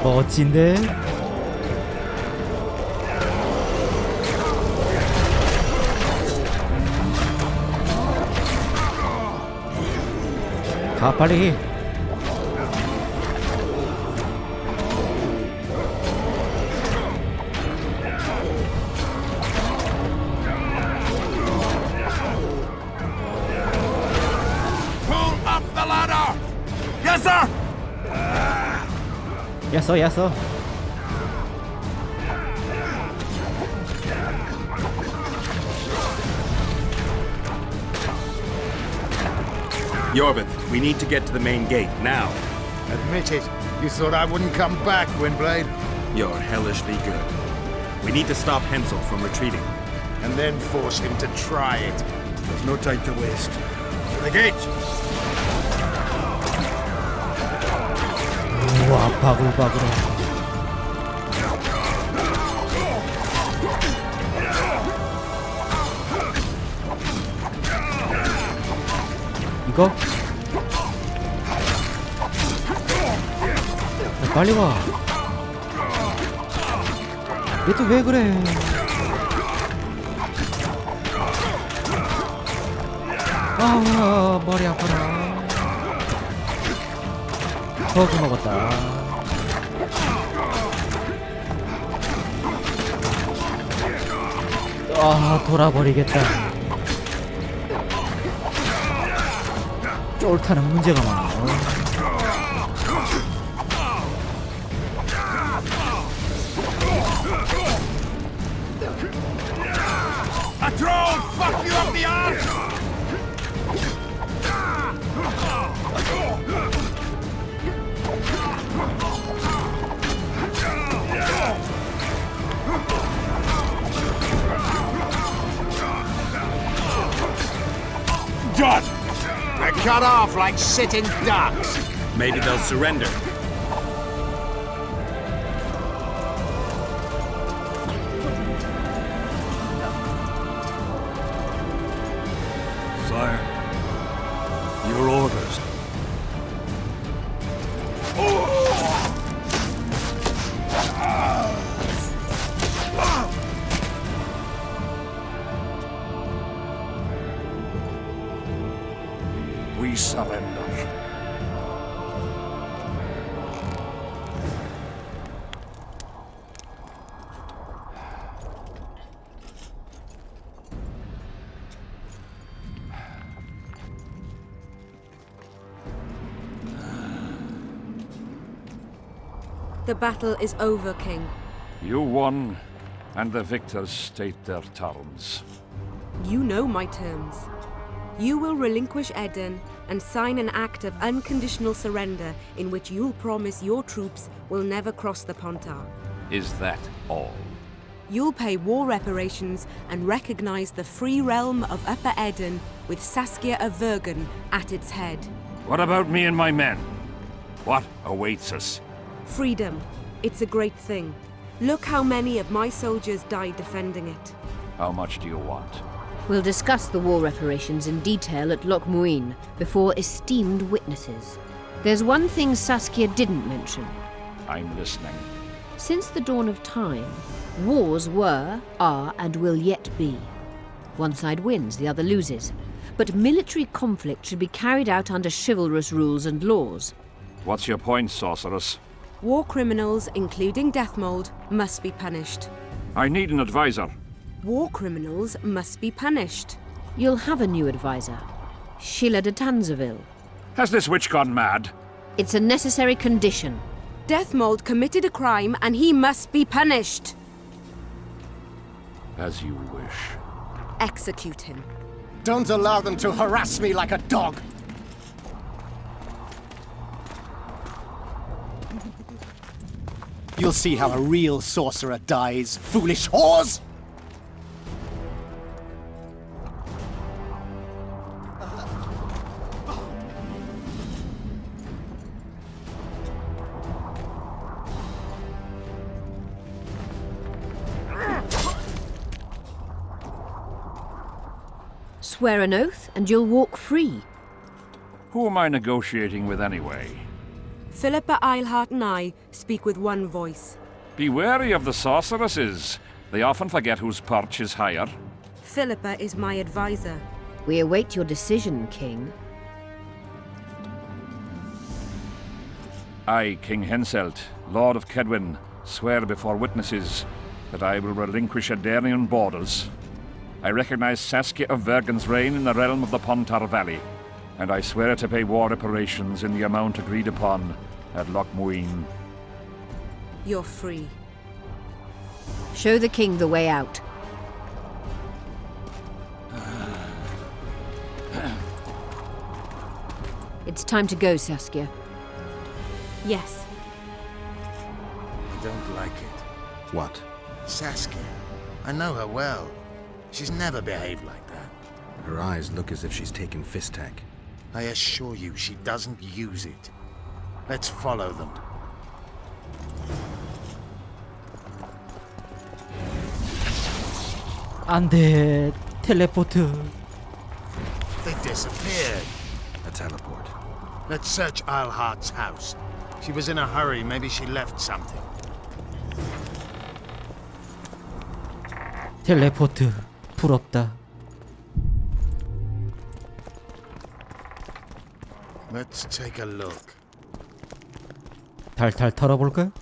멋진데? 가 빨리. 야써. Yorvith, we need to get to the main gate, now. Admit it. You thought I wouldn't come back, Windblade? You're hellishly good. We need to stop Hensel from retreating. And then force him to try it. There's no time to waste. To the gate! 우와, 바글바글해. 이거? 야, 빨리 와. 얘 또 왜 그래? 아, 머리 아파라. 버그 먹었다. 아, 돌아버리겠다. 쫄타는 문제가 많아. A troll! Fuck you up the arse! Done! They're cut off like sitting ducks. Maybe they'll surrender. Sire, your orders. We surrender. The battle is over, King. You won, and the victors state their terms. You know my terms. You will relinquish Eden and sign an act of unconditional surrender in which you'll promise your troops will never cross the Pontar. Is that all? You'll pay war reparations and recognize the free realm of Upper Eden with Saskia of Vergen at its head. What about me and my men? What awaits us? Freedom. It's a great thing. Look how many of my soldiers died defending it. How much do you want? We'll discuss the war reparations in detail at Loch Muin before esteemed witnesses. There's one thing Saskia didn't mention. I'm listening. Since the dawn of time, wars were, are, and will yet be. One side wins, the other loses. But military conflict should be carried out under chivalrous rules and laws. What's your point, sorceress? War criminals, including Deathmold, must be punished. I need an advisor. War criminals must be punished. You'll have a new advisor, Sheila de Tanzaville. Has this witch gone mad? It's a necessary condition. Deathmold committed a crime and he must be punished. As you wish. Execute him. Don't allow them to harass me like a dog. You'll see how a real sorcerer dies, foolish whores! Swear an oath and you'll walk free. Who am I negotiating with anyway? Philippa, Eilhart, and I speak with one voice. Be wary of the sorceresses. They often forget whose perch is higher. Philippa is my advisor. We await your decision, King. I, King Henselt, Lord of Kedwin, swear before witnesses that I will relinquish Adarian borders. I recognize Saskia of Vergen's reign in the realm of the Pontar Valley, and I swear to pay war reparations in the amount agreed upon at Loch Muin. You're free. Show the king the way out. It's time to go, Saskia. Yes. I don't like it. What? Saskia. I know her well. She's never behaved like that. Her eyes look as if she's taken Fistak. I assure you, she doesn't use it. Let's follow them. 안돼. 텔레포트. They disappeared. A teleport. Let's search Eilhart's house. She was in a hurry. Maybe she left something. 텔레포트. 부럽다. Let's take a look. 탈탈 털어볼까요?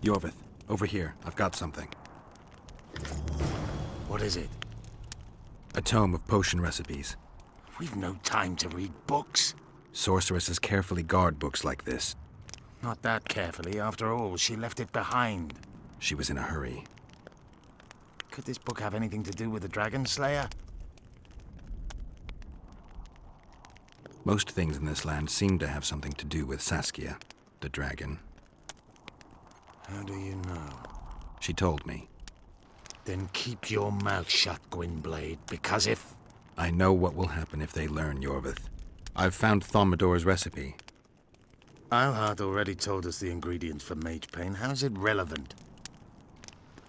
Yorvith, over here. I've got something. What is it? A tome of potion recipes. We've no time to read books. Sorceresses carefully guard books like this. Not that carefully. After all, she left it behind. She was in a hurry. Could this book have anything to do with the Dragon Slayer? Most things in this land seem to have something to do with Saskia, the dragon. How do you know? She told me. Then keep your mouth shut, Gwynblade, because if... I know what will happen if they learn, Yorvith. I've found Thaumadour's recipe. Eilhart already told us the ingredients for mage pain. How's it relevant?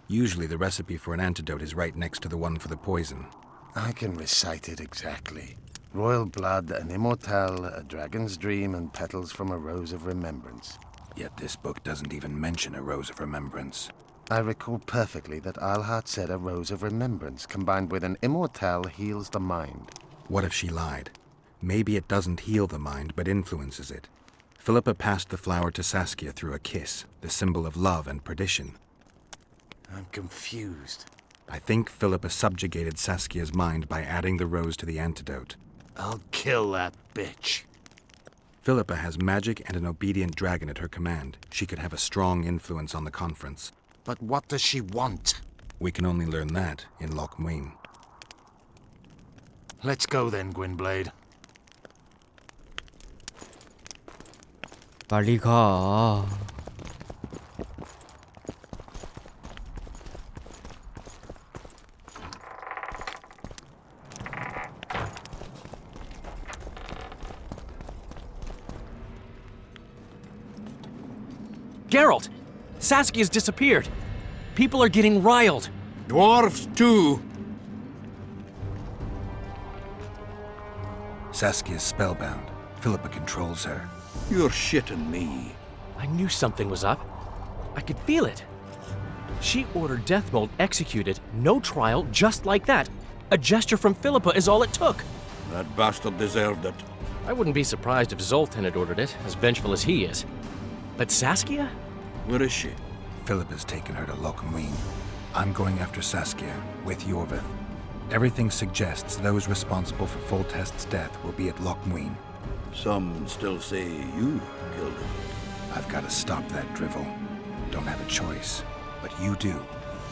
Usually the recipe for an antidote is right next to the one for the poison. I can recite it exactly. Royal blood, an immortelle, a dragon's dream, and petals from a rose of remembrance. Yet this book doesn't even mention a rose of remembrance. I recall perfectly that Eilhart said a rose of remembrance combined with an immortelle heals the mind. What if she lied? Maybe it doesn't heal the mind, but influences it. Philippa passed the flower to Saskia through a kiss, the symbol of love and perdition. I'm confused. I think Philippa subjugated Saskia's mind by adding the rose to the antidote. I'll kill that bitch. Philippa has magic and an obedient dragon at her command. She could have a strong influence on the conference. But what does she want? We can only learn that in Loch Muin. Let's go then, Gwynblade. 빨리 가. Geralt! Saskia's disappeared. People are getting riled. Dwarves, too. Saskia's spellbound. Philippa controls her. You're shitting me. I knew something was up. I could feel it. She ordered Deathmold executed, no trial, just like that. A gesture from Philippa is all it took. That bastard deserved it. I wouldn't be surprised if Zoltan had ordered it, as vengeful as he is. But Saskia? Where is she? Philippa's taken her to Loch Muin. I'm going after Saskia, with Yorvith. Everything suggests those responsible for Foltest's death will be at Loch Muin. Some still say you killed him. I've got to stop that drivel. Don't have a choice, but you do.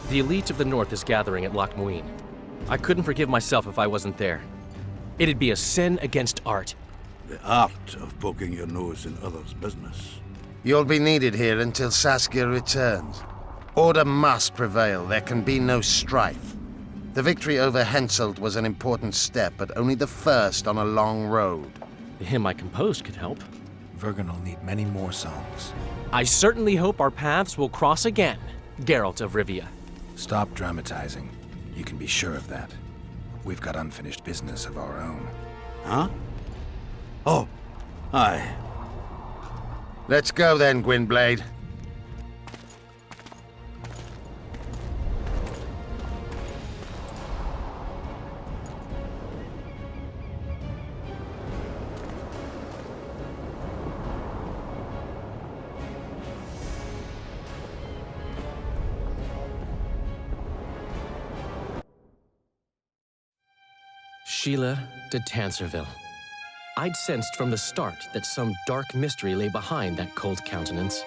The elite of the North is gathering at Loch Muin. I couldn't forgive myself if I wasn't there. It'd be a sin against art. The art of poking your nose in others' business. You'll be needed here until Saskia returns. Order must prevail. There can be no strife. The victory over Henselt was an important step, but only the first on a long road. The hymn I composed could help. Vergen will need many more songs. I certainly hope our paths will cross again, Geralt of Rivia. Stop dramatizing. You can be sure of that. We've got unfinished business of our own. Huh? Oh, aye. Let's go then, Gwynblade. Sheila de Tanserville. I'd sensed from the start that some dark mystery lay behind that cold countenance.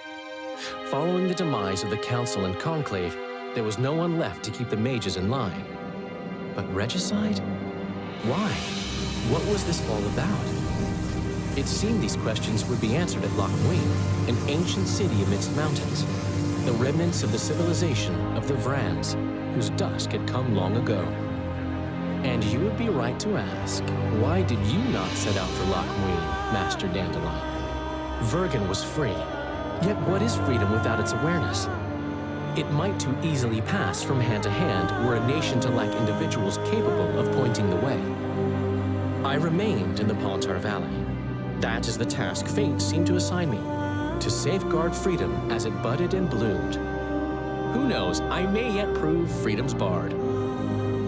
Following the demise of the Council and Conclave, there was no one left to keep the mages in line. But regicide? Why? What was this all about? It seemed these questions would be answered at Loch Muin, an ancient city amidst mountains, the remnants of the civilization of the Vrans, whose dusk had come long ago. And you would be right to ask, why did you not set out for Loch Muin, Master Dandelion? Vergen was free. Yet what is freedom without its awareness? It might too easily pass from hand to hand were a nation to lack individuals capable of pointing the way. I remained in the Pontar Valley. That is the task fate seemed to assign me, to safeguard freedom as it budded and bloomed. Who knows, I may yet prove freedom's bard.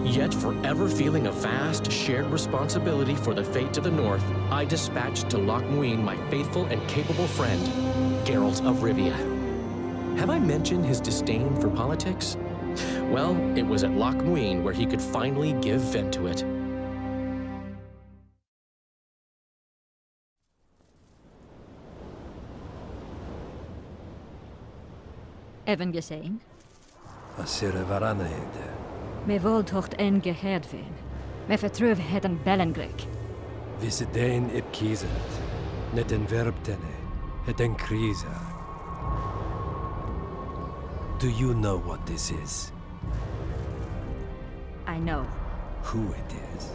Yet forever feeling a vast, shared responsibility for the fate of the North, I dispatched to Loch Muin my faithful and capable friend, Geralt of Rivia. Have I mentioned his disdain for politics? Well, it was at Loch Muin where he could finally give vent to it. Even gesehen? As er varanheid. Me voltocht en gehedvin. Me vertruv heden Bellengrik. Visse dein ip kiezeret. Net en verbtene. Het en kriza. Do you know what this is? I know. Who it is?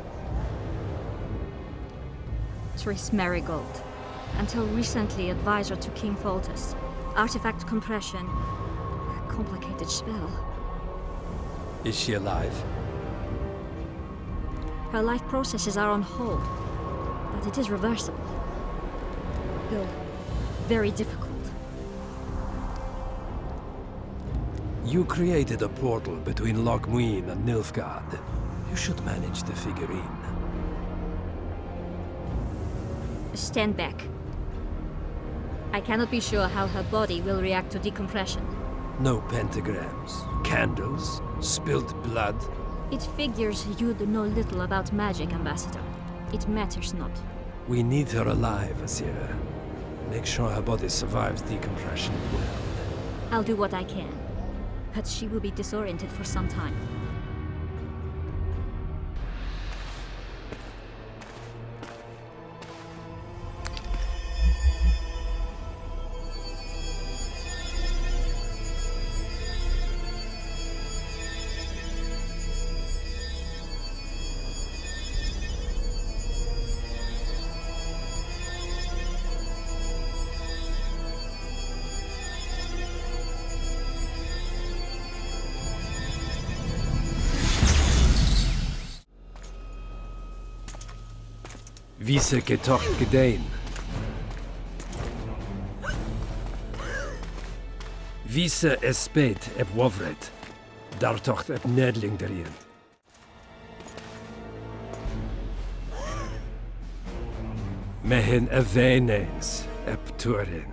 Triss Marigold. Until recently advisor to King Foltest. Artifact compression. A complicated spell. Is she alive? Her life processes are on hold, but it is reversible. Though very difficult. You created a portal between Loch Muin and Nilfgaard. You should manage the figurine. Stand back. I cannot be sure how her body will react to decompression. No pentagrams, candles, spilled blood. It figures you know little about magic, Ambassador. It matters not. We need her alive, Asira. Make sure her body survives decompression well. I'll do what I can, but she will be disoriented for some time. Visse getocht gedein. Visse espeit eb wovret. Daar tocht eb nedling derien. Mehen eveneens eb turin.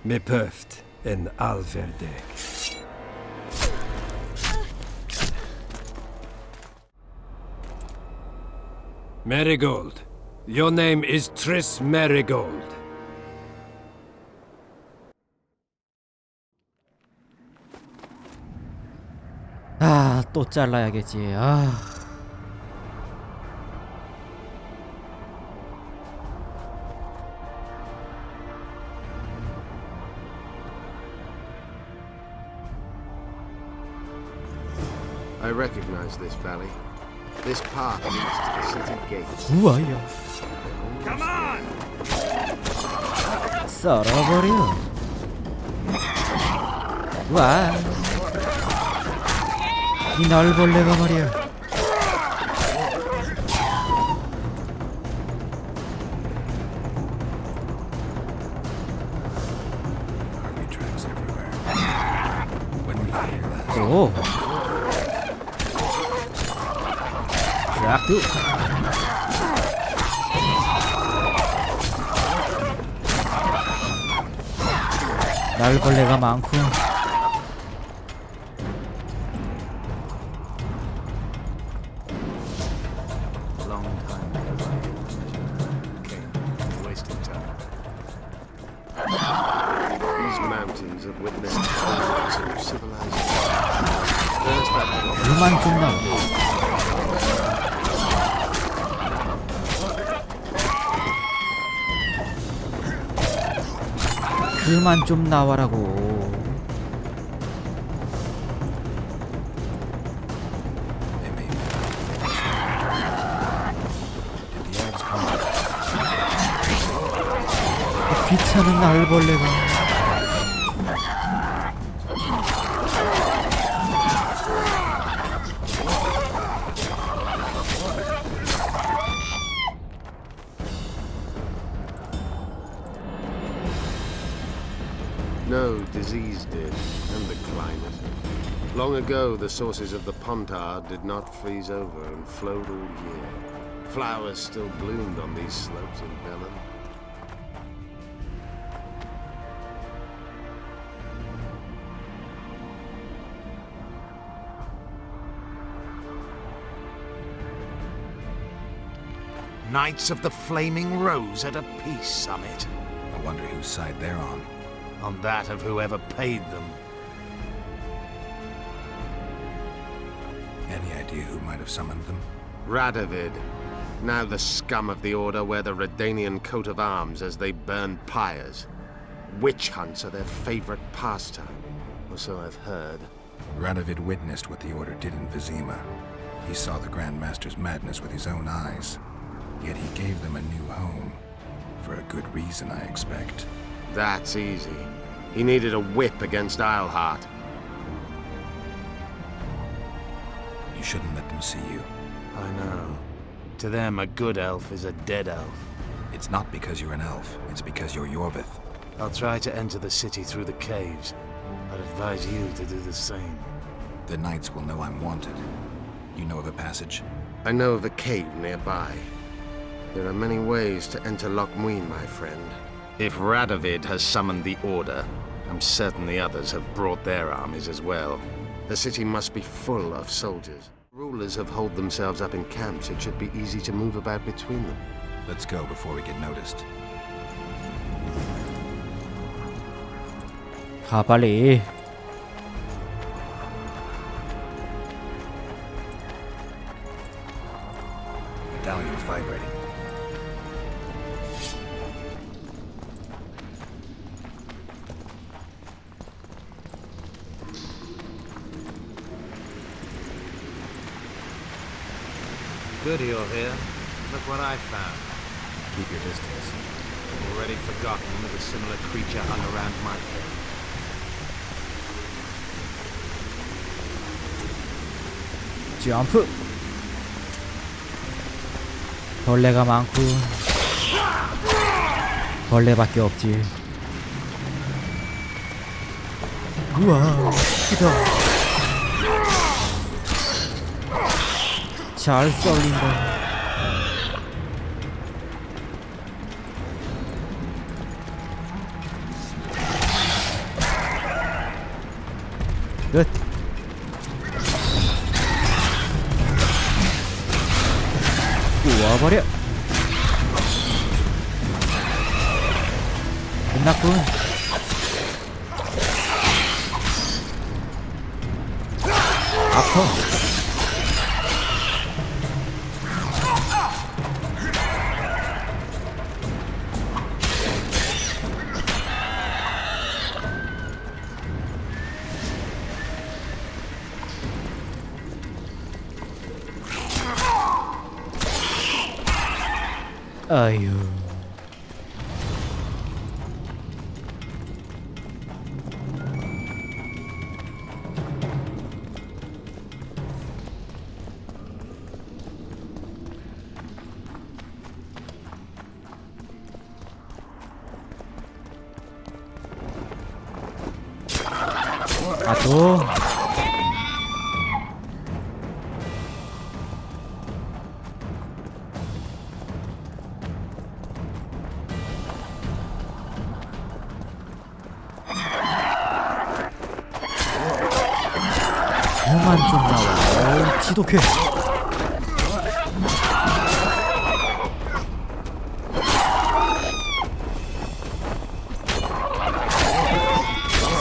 Me pöft en alverdeg. Marigold. Your name is Triss Marigold. 아, 또 잘라야겠지. 아. I recognize this valley. This path leads to the city gates. 우와야. Come on! 썰어버려. 와. 이 날벌레가 말이야. Army tracks everywhere. When we hear that, 오. 쫙두. 날벌레가 많군. Long time ago, King, wasting time. These mountains have witnessed thousands of civilizations. First battle. 그만 좀 나와. 그만 좀 나와라고. they may be. Did the elves come? 귀찮은 날벌레가. No, disease did, and the climate. Long ago, the sources of the Pontar did not freeze over and flowed all year. Flowers still bloomed on these slopes in Velen. Knights of the Flaming Rose at a peace summit. I wonder whose side they're on. On that of whoever paid them. Any idea who might have summoned them? Radovid. Now the scum of the Order wear the Redanian coat of arms as they burn pyres. Witch hunts are their favorite pastime, or so I've heard. Radovid witnessed what the Order did in Vizima. He saw the Grand Master's madness with his own eyes. Yet he gave them a new home. For a good reason, I expect. That's easy. He needed a whip against Isleheart. You shouldn't let them see you. I know. To them, a good elf is a dead elf. It's not because you're an elf, it's because you're Yorvith. I'll try to enter the city through the caves. I'd advise you to do the same. The knights will know I'm wanted. You know of a passage? I know of a cave nearby. There are many ways to enter Loch Muin, my friend. If Radovid has summoned the Order, I'm certain the others have brought their armies as well. The city must be full of soldiers. Rulers have holed themselves up in camps. It should be easy to move about between them. Let's go before we get noticed. 가 빨리. Medallion's vibrating. Good you're here. Look what I found. Keep your distance. Already forgotten that a similar creature hung around my cave. 점프. 벌레가 많군. 벌레밖에 없지. 우와, 크다. 잘 썰린다. 끝. 구워버려. 끝났군. 아파. 아유. 아 또. 그만 좀 나와. 어우, 지독해.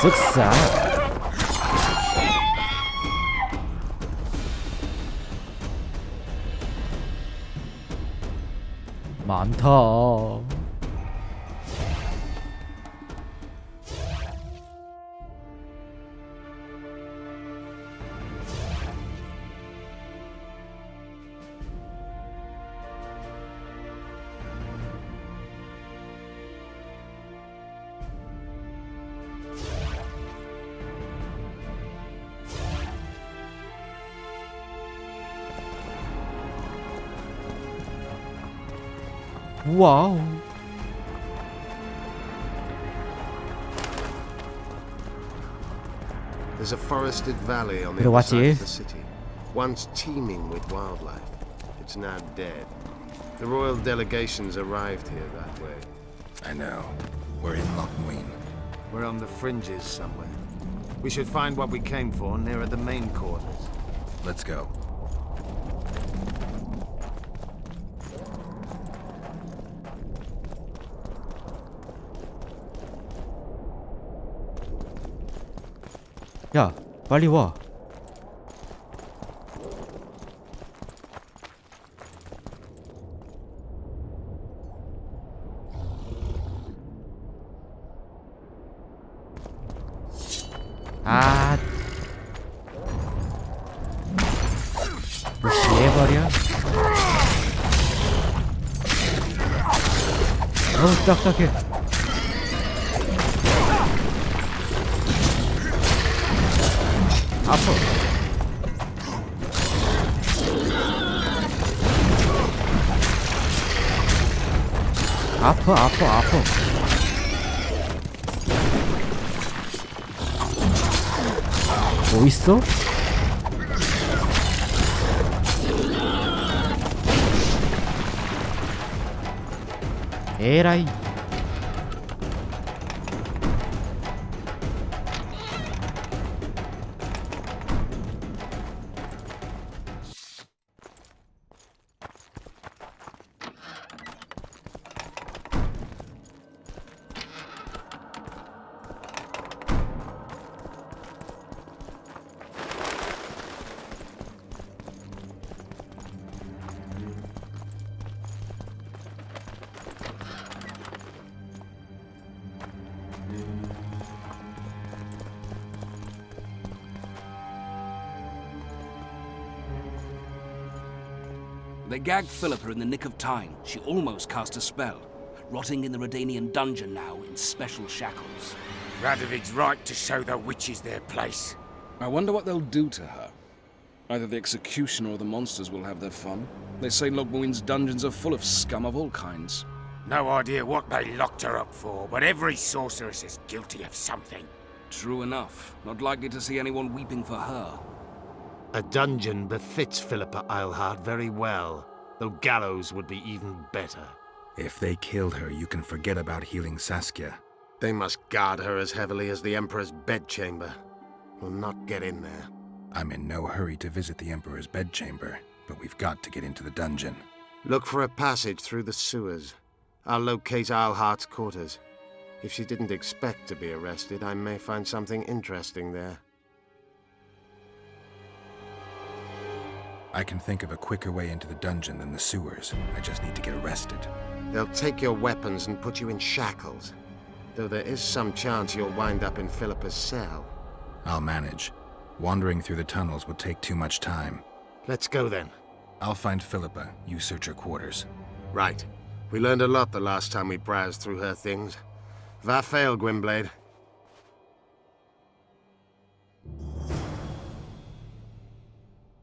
쓱싹. 많다. 와우. There's a forested valley on the 그래, other side 왔지. of the city, once teeming with wildlife. It's now dead. The royal delegations arrived here that way. I know. We're in Loch Muin. We're on the fringes somewhere. We should find what we came for nearer the main quarters. Let's go. 야, 빨리 와. 아, 무시해버려. 어우, 딱딱해. 아파. 아파. 뭐 있어? 에라이. They gagged Philippa in the nick of time. She almost cast a spell, rotting in the Redanian dungeon now in special shackles. Radovig's right to show the witches their place. I wonder what they'll do to her. Either the executioner or the monsters will have their fun. They say Loch Muin's dungeons are full of scum of all kinds. No idea what they locked her up for, but every sorceress is guilty of something. True enough. Not likely to see anyone weeping for her. A dungeon befits Philippa Eilhart very well, though gallows would be even better. If they kill her, you can forget about healing Saskia. They must guard her as heavily as the Emperor's bedchamber. We'll not get in there. I'm in no hurry to visit the Emperor's bedchamber, but we've got to get into the dungeon. Look for a passage through the sewers. I'll locate Eilhart's quarters. If she didn't expect to be arrested, I may find something interesting there. I can think of a quicker way into the dungeon than the sewers. I just need to get arrested. They'll take your weapons and put you in shackles, though there is some chance you'll wind up in Philippa's cell. I'll manage. Wandering through the tunnels would take too much time. Let's go then. I'll find Philippa. You search her quarters. Right. We learned a lot the last time we browsed through her things. Va fail, Gwynblade.